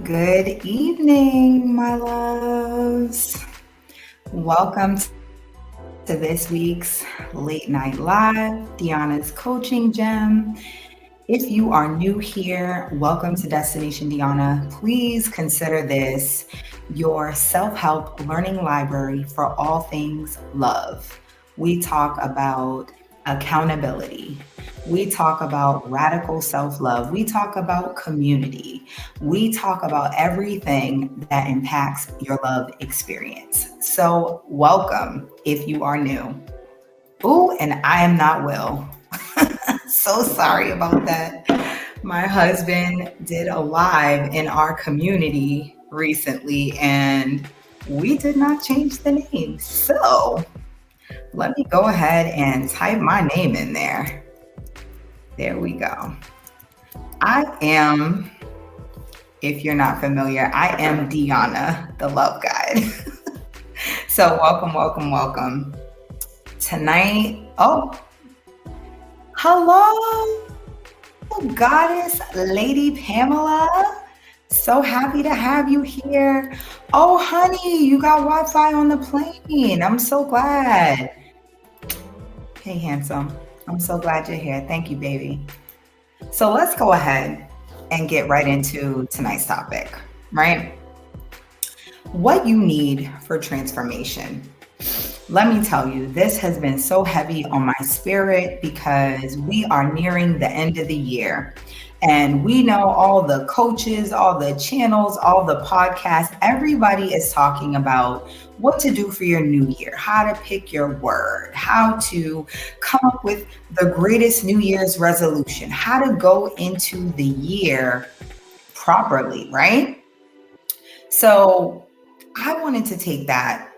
Good evening, my loves. Welcome to this week's Late Night Live, Deanna's Coaching Gem. If you are new here, welcome to Destination Deanna. Please consider this your self-help learning library for all things love. We talk about accountability. We talk about radical self-love. We talk about community. We talk about everything that impacts your love experience. So welcome if you are new. Ooh, and I am not Will. So sorry about that. My husband did a live in our community recently and we did not change the name. So let me go ahead and type my name in there. There we go. I am, if you're not familiar, I am Deanna, the love guide. So welcome. Tonight, hello, Goddess Lady Pamela. So happy to have you here. Oh, honey, you got Wi-Fi on the plane. I'm so glad. Hey, handsome. I'm so glad you're here. Thank you, baby. So let's go ahead and get right into tonight's topic, right? What you need for transformation. Let me tell you, this has been so heavy on my spirit because we are nearing the end of the year. And we know all the coaches, all the channels, all the podcasts, everybody is talking about what to do for your new year, how to pick your word, how to come up with the greatest New Year's resolution, how to go into the year properly, right? So I wanted to take that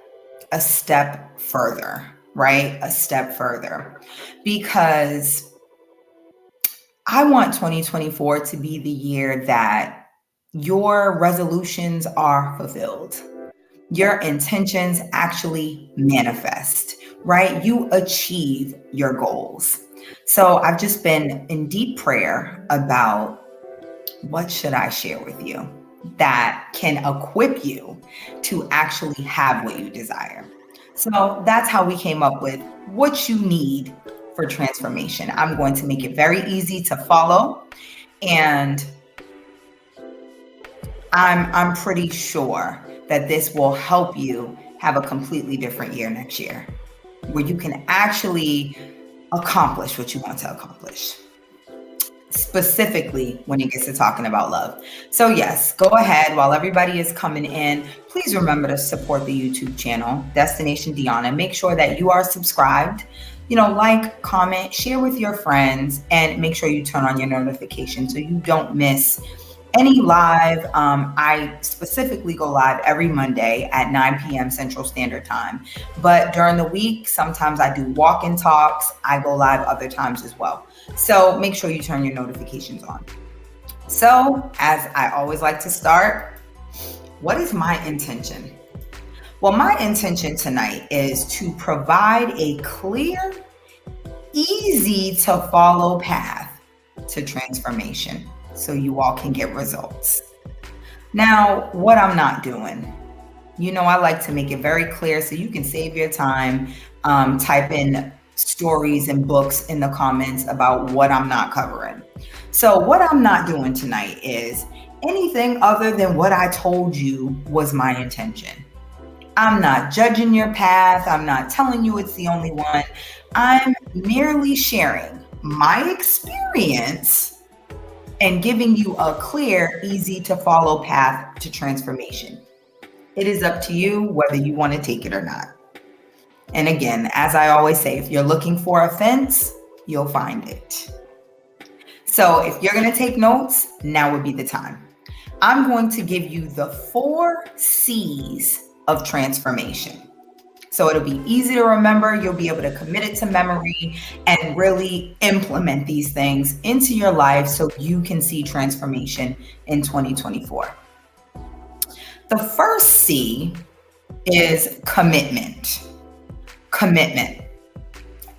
a step further, right? A step further, because I want 2024 to be the year that your resolutions are fulfilled. Your intentions actually manifest, right? You achieve your goals. So I've just been in deep prayer about what should I share with you that can equip you to actually have what you desire. So that's how we came up with what you need for transformation. I'm going to make it very easy to follow, and I'm pretty sure that this will help you have a completely different year next year, where you can actually accomplish what you want to accomplish, specifically when it gets to talking about love. So yes, go ahead while everybody is coming in. Please remember to support the YouTube channel, Destination Deanna. Make sure that you are subscribed, like, comment, share with your friends, and make sure you turn on your notifications so you don't miss any live. I specifically go live every Monday at 9 p.m. Central Standard Time. But during the week, sometimes I do walk-in talks. I go live other times as well. So make sure you turn your notifications on. So as I always like to start, what is my intention? Well, my intention tonight is to provide a clear, easy to follow path to transformation so you all can get results. Now, what I'm not doing, I like to make it very clear so you can save your time. Type in stories and books in the comments about what I'm not covering. So what I'm not doing tonight is anything other than what I told you was my intention. I'm not judging your path. I'm not telling you it's the only one. I'm merely sharing my experience and giving you a clear, easy to follow path to transformation. It is up to you whether you want to take it or not. And again, as I always say, if you're looking for a fence, you'll find it. So if you're going to take notes, now would be the time. I'm going to give you the 4 C's of transformation. So it'll be easy to remember. You'll be able to commit it to memory and really implement these things into your life so you can see transformation in 2024. The first C is commitment. Commitment.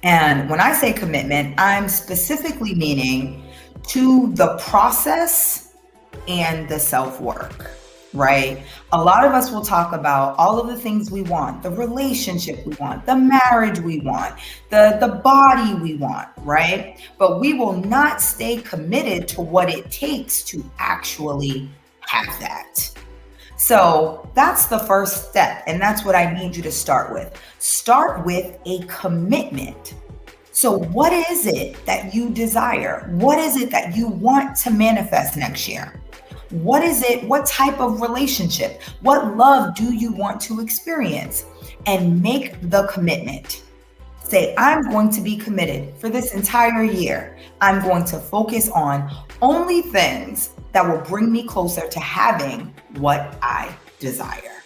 And when I say commitment, I'm specifically meaning to the process and the self-work, right? A lot of us will talk about all of the things we want, the relationship we want, the marriage we want, the body we want, right? But we will not stay committed to what it takes to actually have that. So that's the first step. And that's what I need you to start with. Start with a commitment. So, what is it that you desire? What is it that you want to manifest next year? What is it? What type of relationship? What love do you want to experience? And make the commitment. Say, I'm going to be committed for this entire year. I'm going to focus on only things that will bring me closer to having what I desire.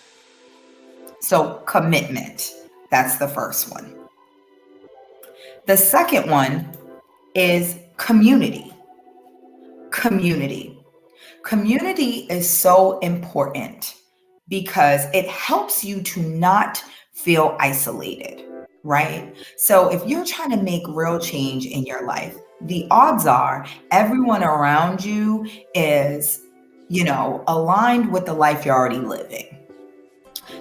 So, commitment. That's the first one. The second one is community. Community. Community is so important because it helps you to not feel isolated, right? So if you're trying to make real change in your life, the odds are everyone around you is, aligned with the life you're already living.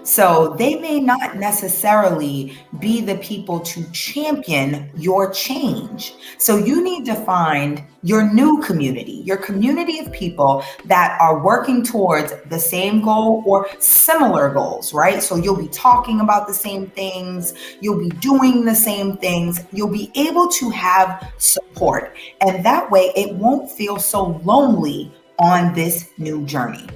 So they may not necessarily be the people to champion your change. So you need to find your new community, your community of people that are working towards the same goal or similar goals, right? So you'll be talking about the same things, you'll be doing the same things, you'll be able to have support. And that way it won't feel so lonely on this new journey.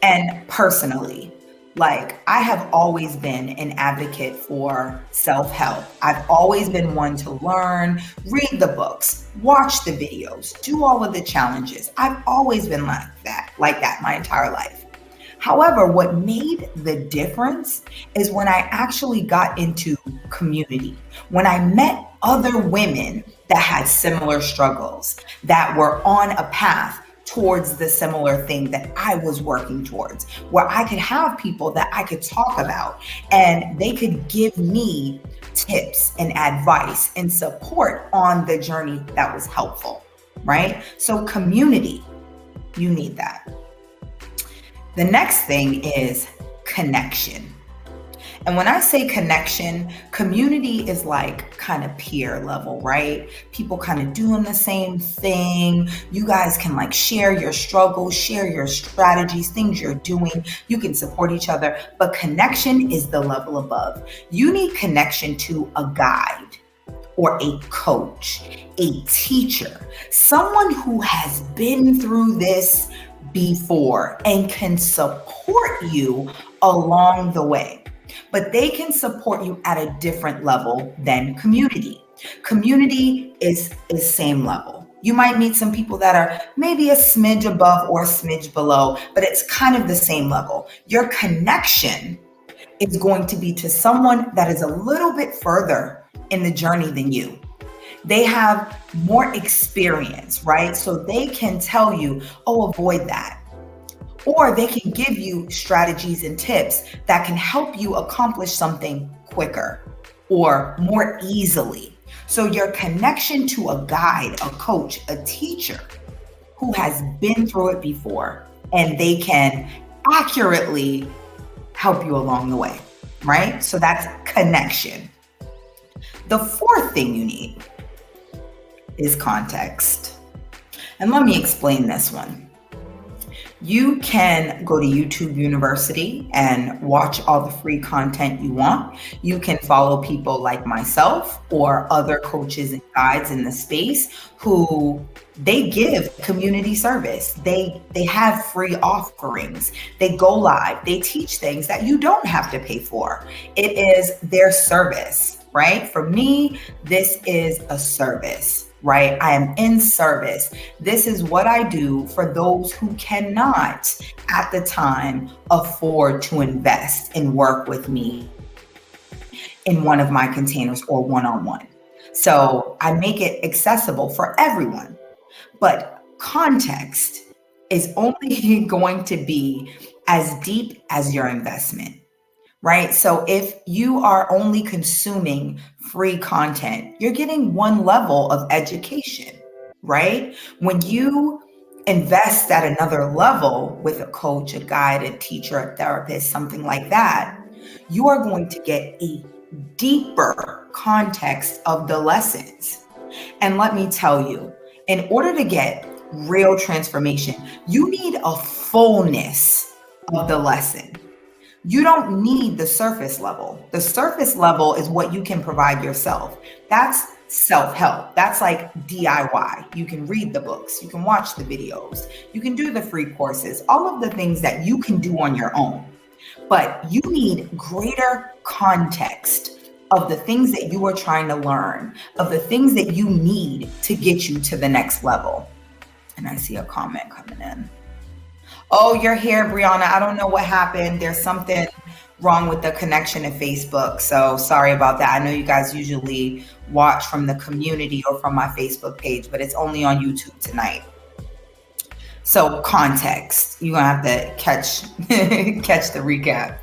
And personally, I have always been an advocate for self-help. I've always been one to learn, read the books, watch the videos, do all of the challenges. I've always been like that my entire life. However, what made the difference is when I actually got into community, when I met other women that had similar struggles, that were on a path towards the similar thing that I was working towards, where I could have people that I could talk about and they could give me tips and advice and support on the journey that was helpful, right? So community, you need that. The next thing is connection. And when I say connection, community is kind of peer level, right? People kind of doing the same thing. You guys can share your struggles, share your strategies, things you're doing. You can support each other, but connection is the level above. You need connection to a guide or a coach, a teacher, someone who has been through this before and can support you along the way. But they can support you at a different level than community. Community is same level. You might meet some people that are maybe a smidge above or a smidge below, but it's kind of the same level. Your connection is going to be to someone that is a little bit further in the journey than you. They have more experience, right? So they can tell you, oh, avoid that. Or they can give you strategies and tips that can help you accomplish something quicker or more easily. So your connection to a guide, a coach, a teacher who has been through it before, and they can accurately help you along the way, right? So that's connection. The fourth thing you need is context. And let me explain this one. You can go to YouTube University and watch all the free content you want. You can follow people like myself or other coaches and guides in the space who they give community service. They have free offerings. They go live. They teach things that you don't have to pay for. It is their service, right? For me, this is a service. Right? I am in service. This is what I do for those who cannot at the time afford to invest and work with me in one of my containers or one-on-one. So I make it accessible for everyone. But context is only going to be as deep as your investment. Right? So if you are only consuming free content, you're getting one level of education, right? When you invest at another level with a coach, a guide, a teacher, a therapist, something like that, you are going to get a deeper context of the lessons. And let me tell you, in order to get real transformation, you need a fullness of the lesson. You don't need the surface level. The surface level is what you can provide yourself. That's self-help. That's like DIY. You can read the books, you can watch the videos, you can do the free courses, all of the things that you can do on your own. But you need greater context of the things that you are trying to learn, of the things that you need to get you to the next level. And I see a comment coming in. Oh, you're here, Brianna. I don't know what happened. There's something wrong with the connection to Facebook. So sorry about that. I know you guys usually watch from the community or from my Facebook page, but it's only on YouTube tonight. So context, you're gonna have to catch the recap.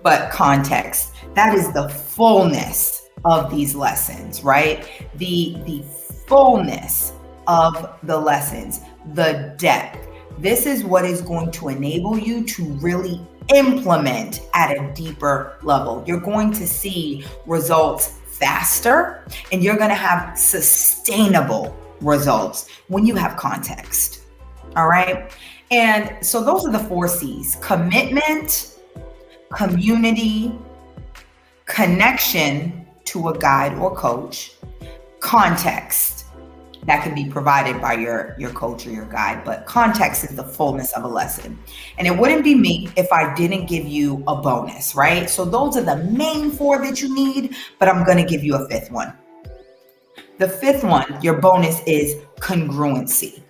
But context, that is the fullness of these lessons, right? The fullness of the lessons, the depth. This is what is going to enable you to really implement at a deeper level. You're going to see results faster, and you're going to have sustainable results when you have context. All right. And so those are the 4 C's: commitment, community, connection to a guide or coach, context. That can be provided by your coach or your guide, but context is the fullness of a lesson. And it wouldn't be me if I didn't give you a bonus, right? So those are the main 4 that you need, but I'm going to give you a 5th one. The 5th one, your bonus, is congruency.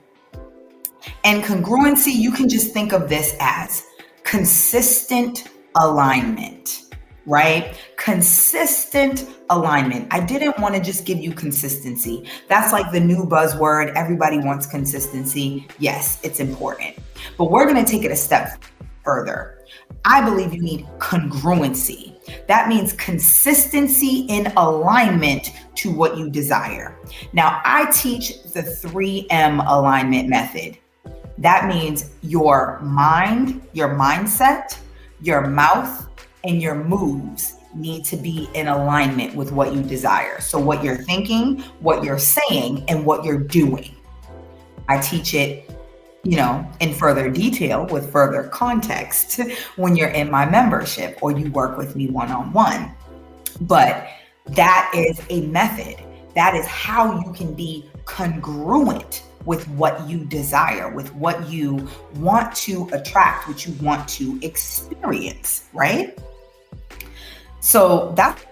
And congruency, you can just think of this as consistent alignment. Right? Consistent alignment. I didn't want to just give you consistency. That's like the new buzzword. Everybody wants consistency. Yes, it's important. But we're going to take it a step further. I believe you need congruency. That means consistency in alignment to what you desire. Now, I teach the 3M alignment method. That means your mind, your mindset, your mouth, and your moves need to be in alignment with what you desire. So what you're thinking, what you're saying, and what you're doing. I teach it, in further detail with further context when you're in my membership or you work with me one-on-one. But that is a method. That is how you can be congruent with what you desire, with what you want to attract, what you want to experience, right? So that's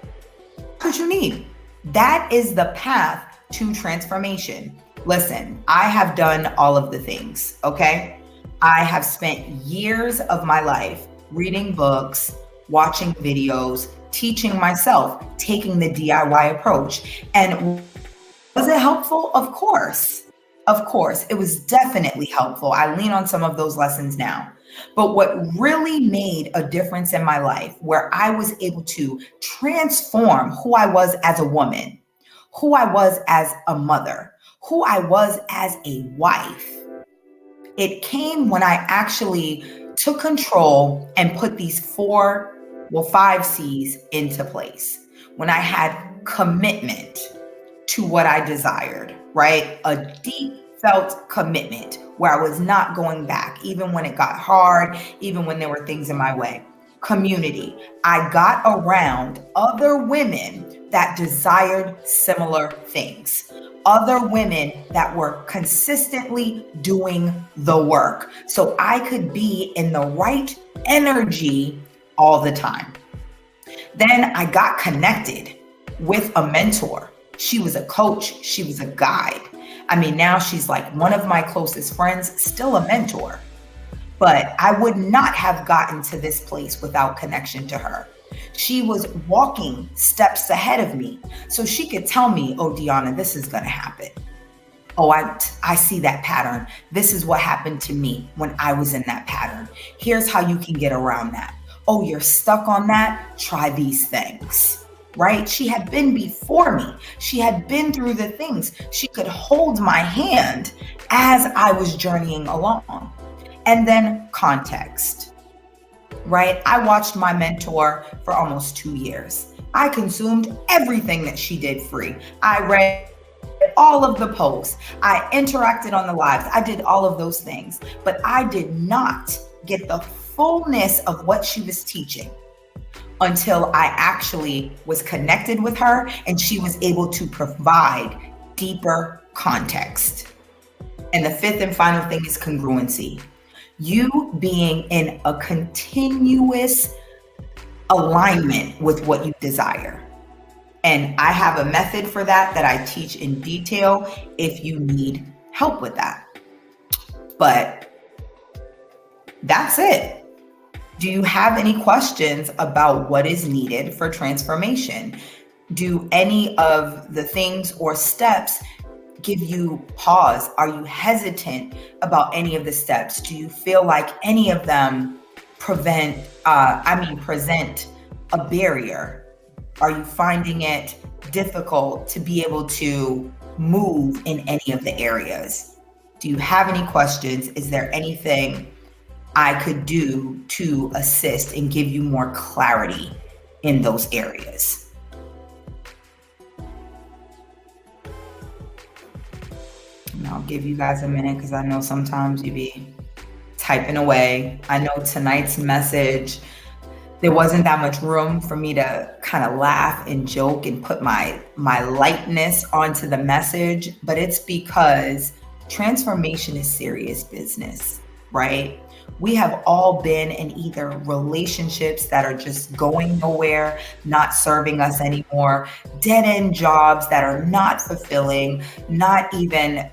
what you need. That is the path to transformation. Listen, I have done all of the things, okay? I have spent years of my life reading books, watching videos, teaching myself, taking the DIY approach. And was it helpful? Of course. Of course, it was definitely helpful. I lean on some of those lessons now. But what really made a difference in my life, where I was able to transform who I was as a woman, who I was as a mother, who I was as a wife, it came when I actually took control and put these 5 C's into place. When I had commitment to what I desired, right? A deep felt commitment where I was not going back, even when it got hard, even when there were things in my way. Community. I got around other women that desired similar things. Other women that were consistently doing the work. So I could be in the right energy all the time. Then I got connected with a mentor. She was a coach. She was a guide. I mean, now she's like one of my closest friends, still a mentor. But I would not have gotten to this place without connection to her. She was walking steps ahead of me. So she could tell me, oh, Deanna, this is going to happen. Oh, I see that pattern. This is what happened to me when I was in that pattern. Here's how you can get around that. Oh, you're stuck on that? Try these things. Right? She had been before me. She had been through the things. She could hold my hand as I was journeying along. And then context, right? I watched my mentor for almost 2 years. I consumed everything that she did free. I read all of the posts. I interacted on the lives. I did all of those things, but I did not get the fullness of what she was teaching until I actually was connected with her and she was able to provide deeper context. And the fifth and final thing is congruency. You being in a continuous alignment with what you desire. And I have a method for that I teach in detail if you need help with that. But that's it. Do you have any questions about what is needed for transformation? Do any of the things or steps give you pause? Are you hesitant about any of the steps? Do you feel like any of them present a barrier? Are you finding it difficult to be able to move in any of the areas? Do you have any questions? Is there anything I could do to assist and give you more clarity in those areas? And I'll give you guys a minute because I know sometimes you be typing away. I know tonight's message, there wasn't that much room for me to kind of laugh and joke and put my lightness onto the message, but it's because transformation is serious business, right? We have all been in either relationships that are just going nowhere, not serving us anymore, dead-end jobs that are not fulfilling, not even,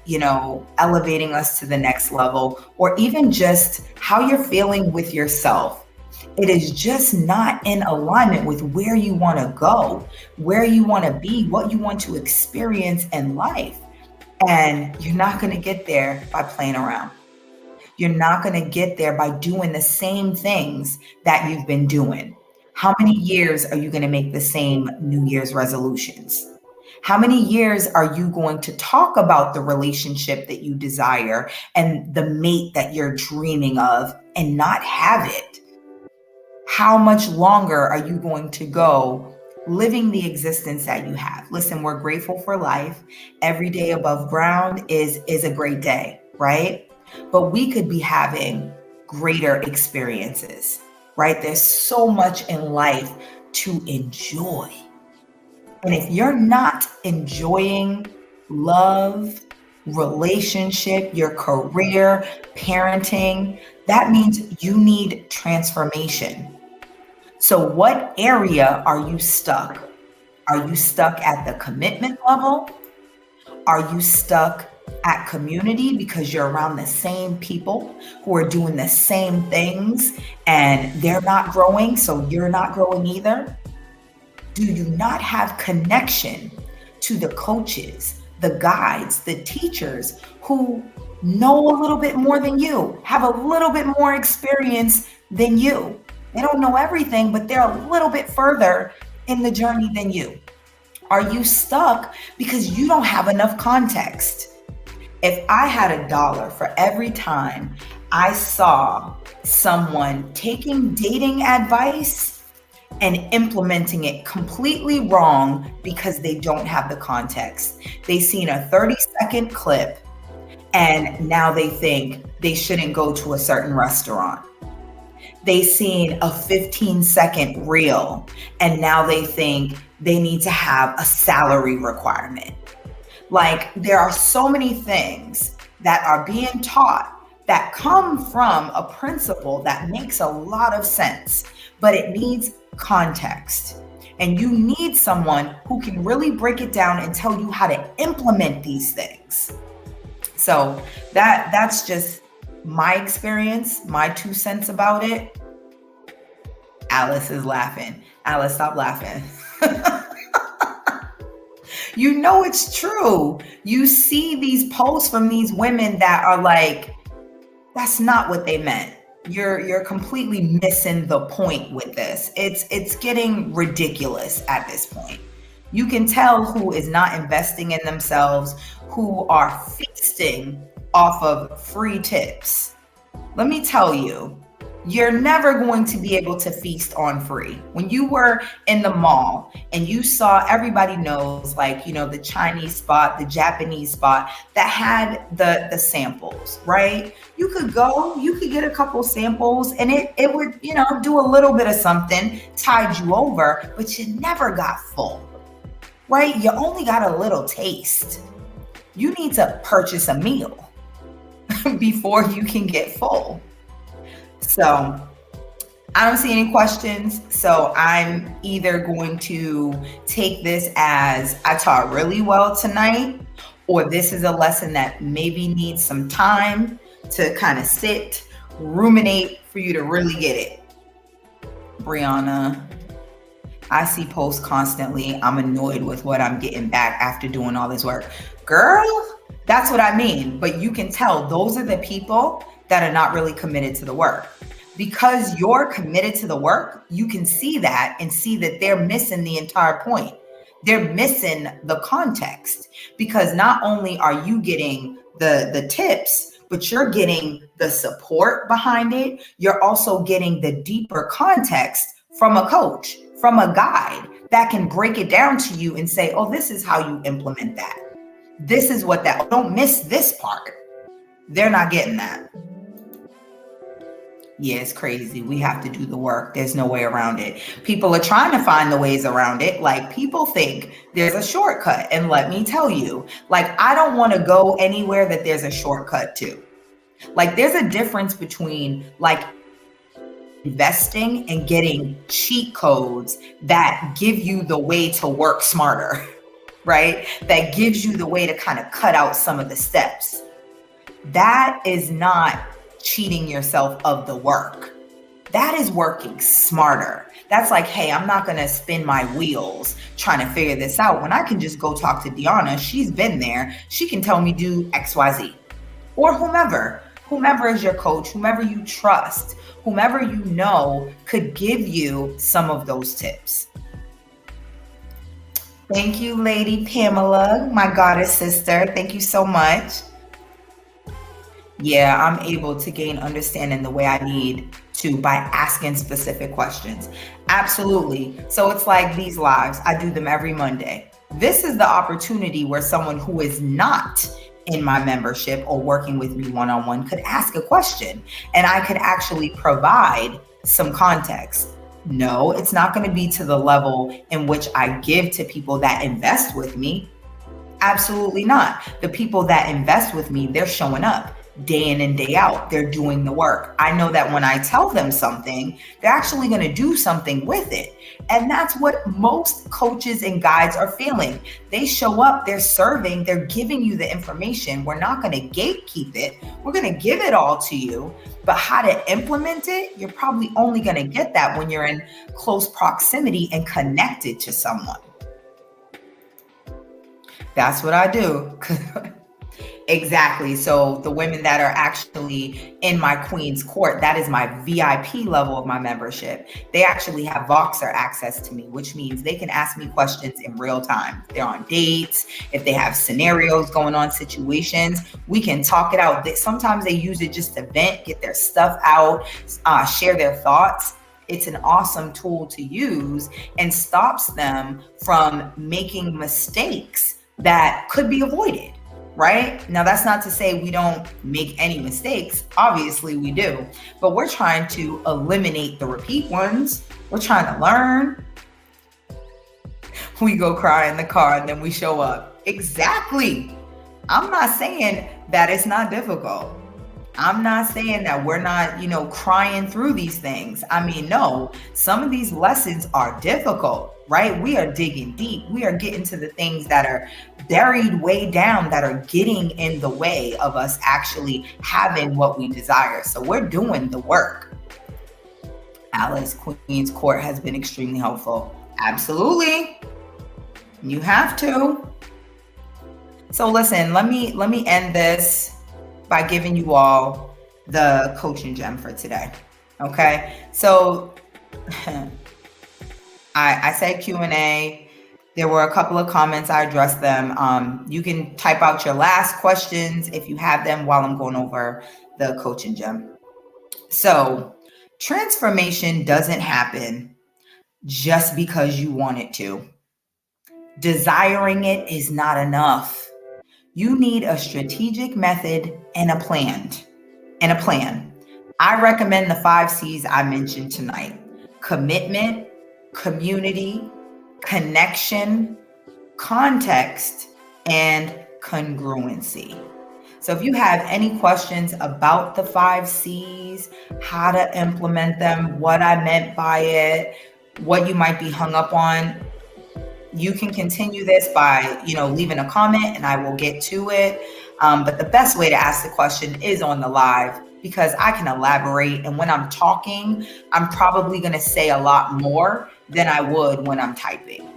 elevating us to the next level, or even just how you're feeling with yourself. It is just not in alignment with where you want to go, where you want to be, what you want to experience in life. And you're not going to get there by playing around. You're not going to get there by doing the same things that you've been doing. How many years are you going to make the same New Year's resolutions? How many years are you going to talk about the relationship that you desire and the mate that you're dreaming of and not have it? How much longer are you going to go living the existence that you have? Listen, we're grateful for life. Every day above ground is a great day, right? But we could be having greater experiences, right? There's so much in life to enjoy. And if you're not enjoying love, relationship, your career, parenting, that means you need transformation. So what area are you stuck? Are you stuck at the commitment level? Are you stuck at community because you're around the same people who are doing the same things and they're not growing, so you're not growing either? Do you not have connection to the coaches, the guides, the teachers who know a little bit more than you, have a little bit more experience than you? They don't know everything, but they're a little bit further in the journey than you. Are you stuck because you don't have enough context? If I had $1 for every time I saw someone taking dating advice and implementing it completely wrong because they don't have the context. They've seen a 30-second clip and now they think they shouldn't go to a certain restaurant. They've seen a 15-second reel and now they think they need to have a salary requirement. Like, there are so many things that are being taught that come from a principle that makes a lot of sense, but it needs context. And you need someone who can really break it down and tell you how to implement these things. So that's just my experience, my 2 cents about it. Alice is laughing. Alice, stop laughing. You know it's true. You see these posts from these women that are like, that's not what they meant. You're completely missing the point with this. It's getting ridiculous at this point. You can tell who is not investing in themselves, who are feasting off of free tips. Let me tell you, you're never going to be able to feast on free. When you were in the mall and you saw, everybody knows, like, the Chinese spot, the Japanese spot that had the samples, right? You could get a couple samples and it would, do a little bit of something, tide you over, but you never got full, right? You only got a little taste. You need to purchase a meal before you can get full. So I don't see any questions. So I'm either going to take this as I taught really well tonight, or this is a lesson that maybe needs some time to kind of sit, ruminate for you to really get it. Brianna, I see posts constantly. I'm annoyed with what I'm getting back after doing all this work. Girl, that's what I mean. But you can tell those are the people that are not really committed to the work. Because you're committed to the work, you can see that and see that they're missing the entire point. They're missing the context, because not only are you getting the tips, but you're getting the support behind it. You're also getting the deeper context from a coach, from a guide that can break it down to you and say, oh, this is how you implement that. This is what that, don't miss this part. They're not getting that. Yeah, it's crazy. We have to do the work. There's no way around it. People are trying to find the ways around it. Like, people think there's a shortcut. And let me tell you, like, I don't want to go anywhere that there's a shortcut to. Like, there's a difference between like investing and getting cheat codes that give you the way to work smarter, right? That gives you the way to kind of cut out some of the steps. That is not cheating yourself of the work. That is working smarter. That's like, hey, I'm not going to spin my wheels trying to figure this out when I can just go talk to Deanna. She's been there. She can tell me do XYZ, or whomever is your coach, whomever you trust, whomever you know could give you some of those tips. Thank you, Lady Pamela, my goddess sister. Thank you so much. Yeah, I'm able to gain understanding the way I need to by asking specific questions. Absolutely. So it's like these lives, I do them every Monday. This is the opportunity where someone who is not in my membership or working with me one-on-one could ask a question, and I could actually provide some context. No, it's not going to be to the level in which I give to people that invest with me. Absolutely not. The people that invest with me, they're showing up day in and day out. They're doing the work. I know that when I tell them something, they're actually going to do something with it. And that's what most coaches and guides are feeling. They show up, they're serving, they're giving you the information. We're not going to gatekeep it. We're going to give it all to you. But how to implement it, you're probably only going to get that when you're in close proximity and connected to someone. That's what I do. Exactly. So the women that are actually in my Queen's Court, that is my VIP level of my membership. They actually have Voxer access to me, which means they can ask me questions in real time. If they're on dates, if they have scenarios going on, situations, we can talk it out. Sometimes they use it just to vent, get their stuff out, share their thoughts. It's an awesome tool to use and stops them from making mistakes that could be avoided. Right? Now, that's not to say we don't make any mistakes. Obviously we do, but we're trying to eliminate the repeat ones. We're trying to learn. We go cry in the car and then we show up. Exactly. I'm not saying that it's not difficult. I'm not saying that we're not, crying through these things. I mean, no, some of these lessons are difficult, right? We are digging deep. We are getting to the things that are buried way down, that are getting in the way of us actually having what we desire. So we're doing the work. Alice, Queen's Court has been extremely helpful. Absolutely. You have to. So listen, let me end this by giving you all the coaching gem for today. Okay. So I said Q&A. There were a couple of comments. I addressed them. You can type out your last questions if you have them while I'm going over the coaching gem. So, transformation doesn't happen just because you want it to. Desiring it is not enough. You need a strategic method and a plan. I recommend the 5 C's I mentioned tonight: commitment, community, connection, context, and congruency. So if you have any questions about the 5 C's, how to implement them, what I meant by it, what you might be hung up on, you can continue this by, leaving a comment and I will get to it. But the best way to ask the question is on the live, because I can elaborate. And when I'm talking, I'm probably going to say a lot more than I would when I'm typing.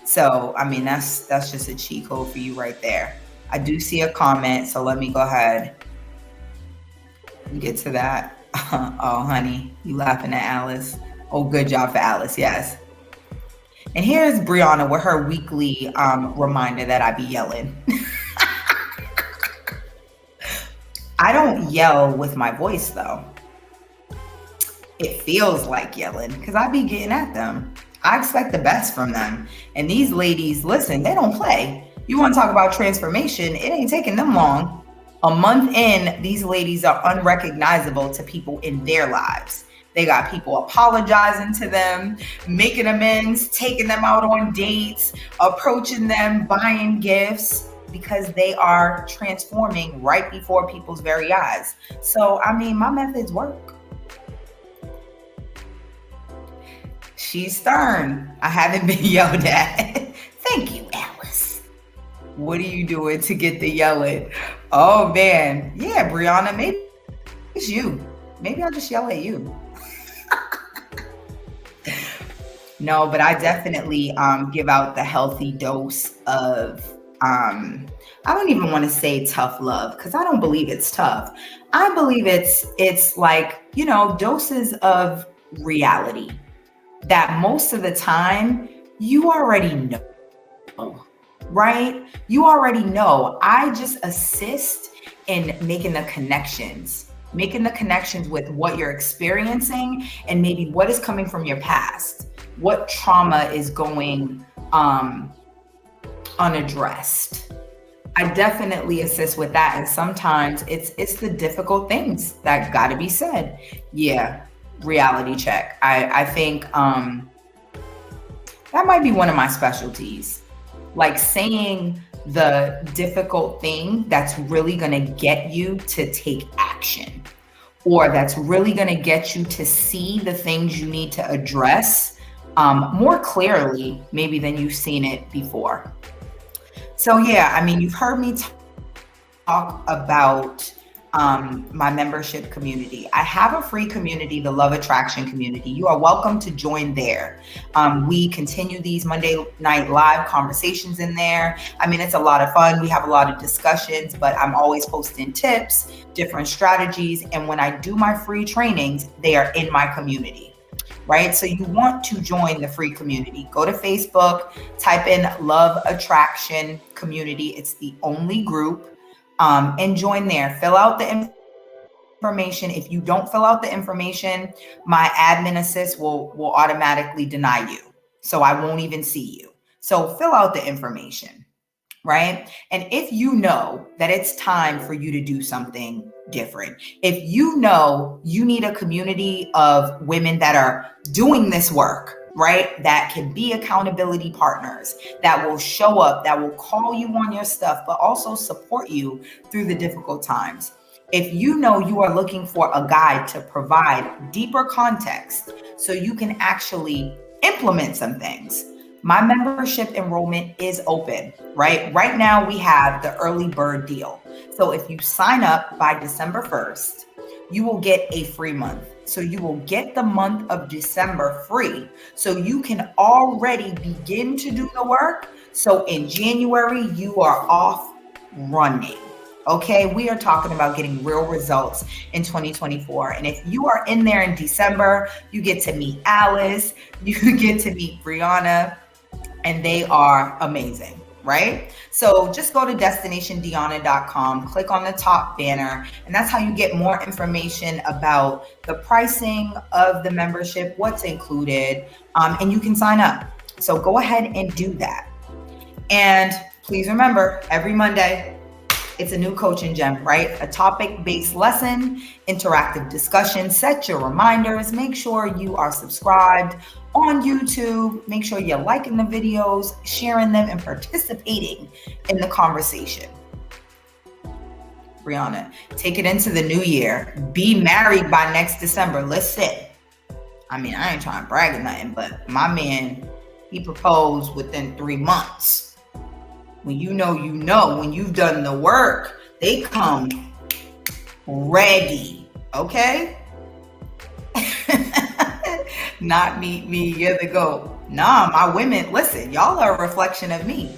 So, I mean, that's just a cheat code for you right there. I do see a comment, so let me go ahead and get to that. Oh, honey, you laughing at Alice. Oh, good job for Alice. Yes. And here's Brianna with her weekly reminder that I be yelling. I don't yell with my voice, though. It feels like yelling because I be getting at them. I expect the best from them. And these ladies, listen, they don't play. You want to talk about transformation? It ain't taking them long. A month in, these ladies are unrecognizable to people in their lives. They got people apologizing to them, making amends, taking them out on dates, approaching them, buying gifts, because they are transforming right before people's very eyes. So, I mean, my methods work. She's stern. I haven't been yelled at. Thank you, Alice. What are you doing to get the yelling? Oh, man. Yeah, Brianna, maybe it's you. Maybe I'll just yell at you. No, but I definitely give out the healthy dose of, I don't even want to say tough love, because I don't believe it's tough. I believe it's like, doses of reality that most of the time you already know, right? You already know. I just assist in making the connections with what you're experiencing and maybe what is coming from your past, what trauma is going unaddressed. I definitely assist with that. And sometimes it's the difficult things that got to be said. Yeah, reality check. I think that might be one of my specialties, like saying the difficult thing that's really going to get you to take action, or that's really going to get you to see the things you need to address more clearly, maybe than you've seen it before. So yeah, I mean, you've heard me talk about my membership community. I have a free community, the Love Attraction community. You are welcome to join there. We continue these Monday night live conversations in there. I mean, it's a lot of fun. We have a lot of discussions, but I'm always posting tips, different strategies. And when I do my free trainings, they are in my community, right? So you want to join the free community. Go to Facebook, type in Love Attraction community. It's the only group. And join there. Fill out the information. If you don't fill out the information, my admin assist will automatically deny you. So I won't even see you. So fill out the information, right? And if you know that it's time for you to do something different, if you know you need a community of women that are doing this work, right, that can be accountability partners, that will show up, that will call you on your stuff, but also support you through the difficult times. If you know you are looking for a guide to provide deeper context so you can actually implement some things, my membership enrollment is open, right? Right now we have the early bird deal. So if you sign up by December 1st, you will get a free month. So you will get the month of December free. So you can already begin to do the work. So in January, you are off running. Okay, we are talking about getting real results in 2024. And if you are in there in December, you get to meet Alice, you get to meet Brianna. and they are amazing, right? So just go to destinationdeanna.com, click on the top banner, and that's how you get more information about the pricing of the membership, what's included, and you can sign up. So go ahead and do that. And please remember, every Monday, it's a new coaching gem, right? A topic-based lesson, interactive discussion. Set your reminders. Make sure you are subscribed on YouTube. Make sure you're liking the videos, sharing them, and participating in the conversation. Brianna, take it into the new year. Be married by next December. Listen, I mean, I ain't trying to brag or nothing, but my man, he proposed within 3 months. When you know, when you've done the work, they come ready, okay? Not meet me, you're the GOAT. Nah, my women, listen, y'all are a reflection of me.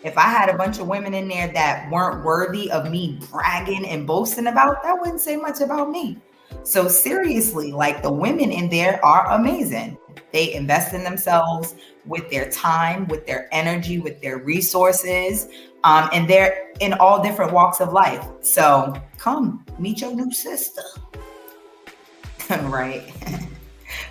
If I had a bunch of women in there that weren't worthy of me bragging and boasting about, that wouldn't say much about me. So seriously, like, the women in there are amazing. They invest in themselves with their time, with their energy, with their resources, and they're in all different walks of life. So come meet your new sister. Right?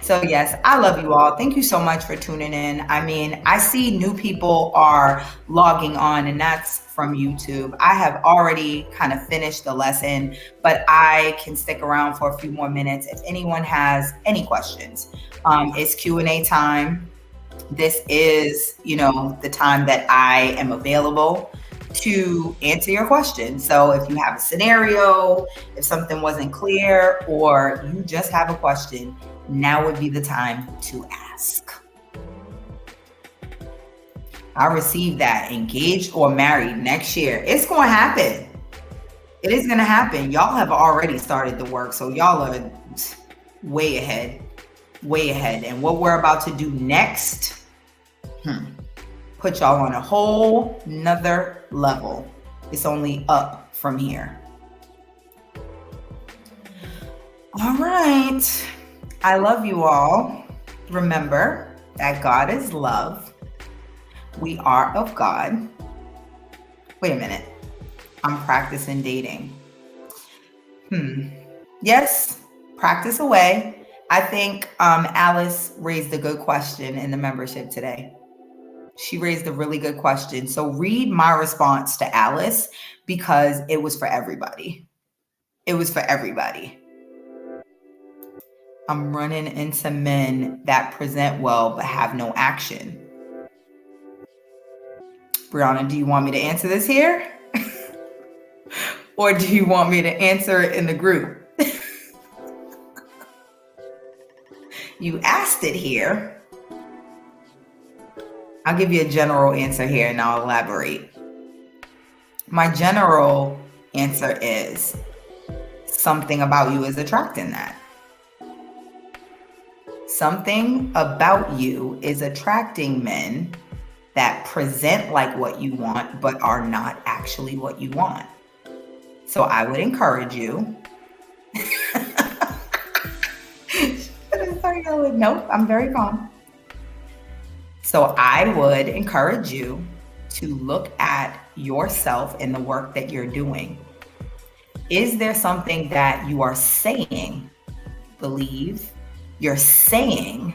So yes, I love you all. Thank you so much for tuning in. I mean, I see new people are logging on, and that's from YouTube. I have already kind of finished the lesson, but I can stick around for a few more minutes if anyone has any questions. It's Q&A time. This is, the time that I am available to answer your questions. So if you have a scenario, if something wasn't clear, or you just have a question, now would be the time to ask. I received that. Engaged or married next year. It's going to happen. It is going to happen. Y'all have already started the work, so y'all are way ahead. And what we're about to do next, put y'all on a whole nother level. It's only up from here. All right. I love you all. Remember that God is love. We are of God. Wait a minute. I'm practicing dating. Yes, practice away. I think Alice raised a good question in the membership today. She raised a really good question. So read my response to Alice, because it was for everybody. It was for everybody. I'm running into men that present well but have no action. Brianna, do you want me to answer this here? Or do you want me to answer it in the group? You asked it here. I'll give you a general answer here and I'll elaborate. My general answer is something about you is attracting that. Something about you is attracting men that present like what you want, but are not actually what you want. So I would encourage you. Nope, I'm very calm. So I would encourage you to look at yourself and the work that you're doing. Is there something that you are saying, believe, you're saying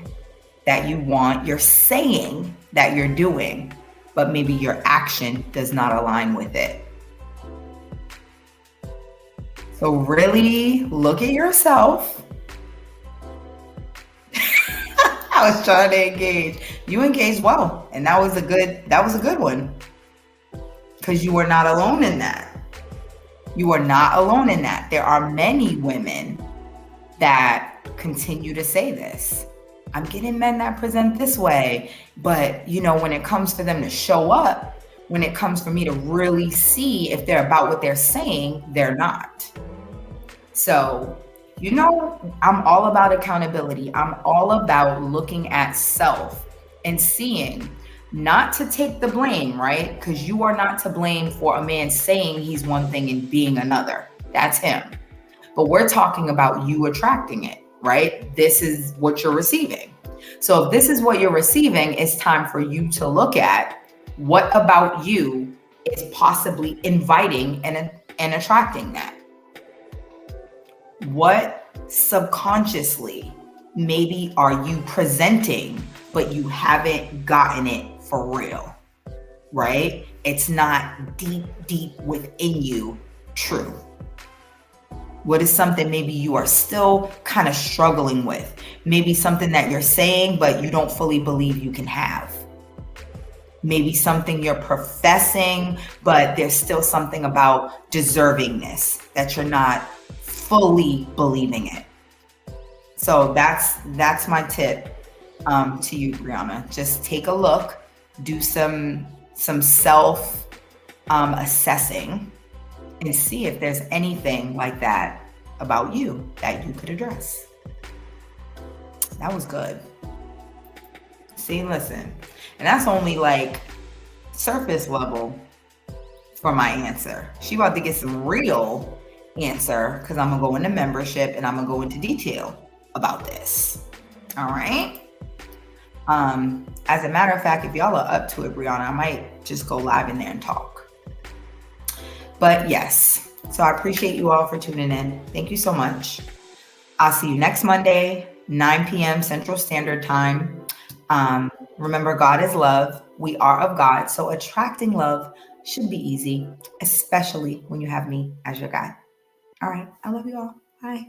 that you want, you're saying that you're doing, but maybe your action does not align with it? So really look at yourself. I was trying to engage. You engaged well, and that was a good one. Because you are not alone in that. You are not alone in that. There are many women that continue to say this. I'm getting men that present this way, but when it comes for them to show up, when it comes for me to really see if they're about what they're saying, they're not. So, I'm all about accountability. I'm all about looking at self and seeing, not to take the blame, right? Because you are not to blame for a man saying he's one thing and being another. That's him. But we're talking about you attracting it, right? This is what you're receiving. So if this is what you're receiving, it's time for you to look at what about you is possibly inviting and attracting that. What subconsciously maybe are you presenting, but you haven't gotten it for real, right? It's not deep within you true. What is something maybe you are still kind of struggling with? Maybe something that you're saying, but you don't fully believe you can have. Maybe something you're professing, but there's still something about deservingness that you're not fully believing it. So that's my tip to you, Brianna. Just take a look, do some self assessing, and see if there's anything like that about you that you could address. That was good. See, listen, and that's only like surface level for my answer. She about to get some real answer because I'm gonna go into membership and I'm gonna go into detail about this. All right. As a matter of fact, if y'all are up to it, Brianna, I might just go live in there and talk. But yes, so I appreciate you all for tuning in. Thank you so much. I'll see you next Monday, 9 p.m. Central Standard Time. Remember, God is love. We are of God. So attracting love should be easy, especially when you have me as your guide. All right. I love you all. Bye.